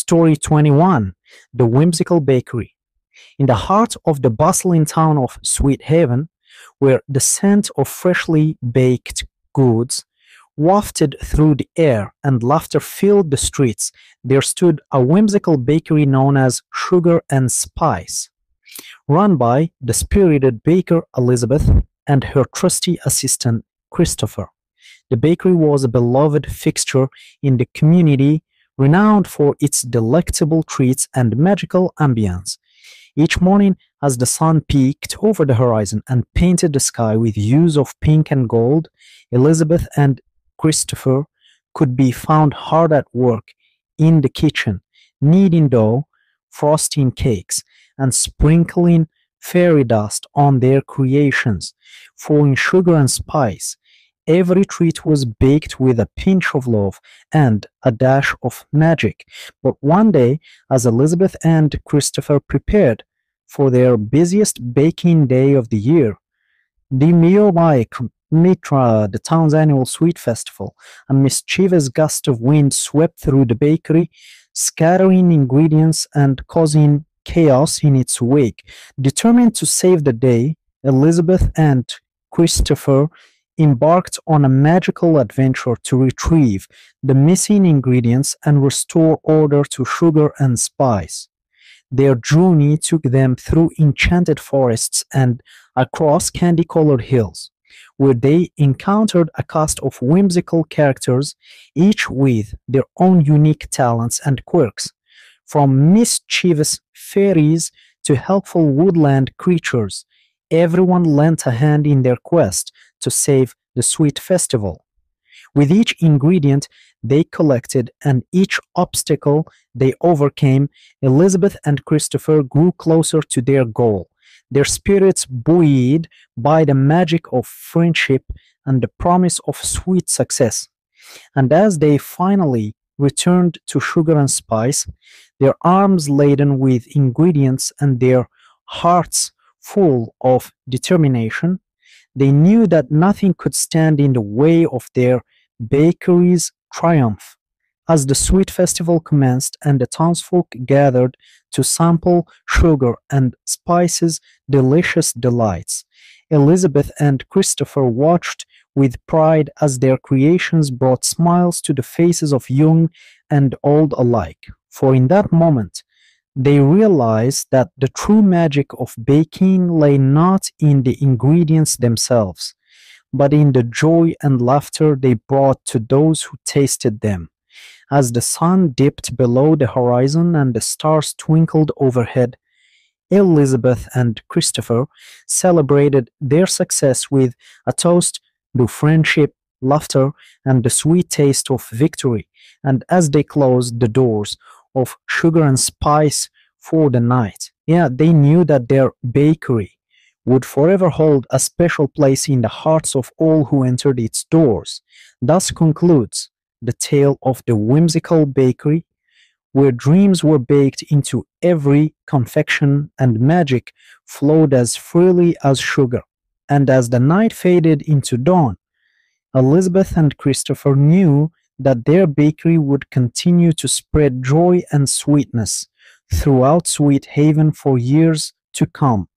Story 21: The Whimsical Bakery. In the heart of the bustling town of Sweet Haven, where the scent of freshly baked goods wafted through the air and laughter filled the streets, there stood a whimsical bakery known as Sugar and Spice, run by the spirited baker Elizabeth and her trusty assistant Christopher. The bakery was a beloved fixture in the community, renowned for its delectable treats and magical ambience. Each morning, as the sun peeked over the horizon and painted the sky with hues of pink and gold, Elizabeth and Christopher could be found hard at work in the kitchen, kneading dough, frosting cakes, and sprinkling fairy dust on their creations. For in Sugar and Spice, every treat was baked with a pinch of love and a dash of magic. But one day, as Elizabeth and Christopher prepared for their busiest baking day of the year, the nearby Mitra, the town's annual sweet festival, a mischievous gust of wind swept through the bakery, scattering ingredients and causing chaos in its wake. Determined to save the day, Elizabeth and Christopher embarked on a magical adventure to retrieve the missing ingredients and restore order to Sugar and Spice. Their journey took them through enchanted forests and across candy-colored hills, where they encountered a cast of whimsical characters, each with their own unique talents and quirks. From mischievous fairies to helpful woodland creatures, everyone lent a hand in their quest to save the sweet festival. With each ingredient they collected and each obstacle they overcame, Elizabeth and Christopher grew closer to their goal, their spirits buoyed by the magic of friendship and the promise of sweet success. And as they finally returned to Sugar and Spice, their arms laden with ingredients and their hearts full of determination, they knew that nothing could stand in the way of their bakery's triumph. As the sweet festival commenced and the townsfolk gathered to sample Sugar and Spice's delicious delights, Elizabeth and Christopher watched with pride as their creations brought smiles to the faces of young and old alike. For in that moment, they realized that the true magic of baking lay not in the ingredients themselves, but in the joy and laughter they brought to those who tasted them. As the sun dipped below the horizon and the stars twinkled overhead, Elizabeth and Christopher celebrated their success with a toast to friendship, laughter, and the sweet taste of victory. And as they closed the doors of Sugar and Spice for the night, they knew that their bakery would forever hold a special place in the hearts of all who entered its doors. Thus concludes the tale of the whimsical bakery, where dreams were baked into every confection and magic flowed as freely as sugar. And as the night faded into dawn, Elizabeth and Christopher knew that their bakery would continue to spread joy and sweetness throughout Sweet Haven for years to come.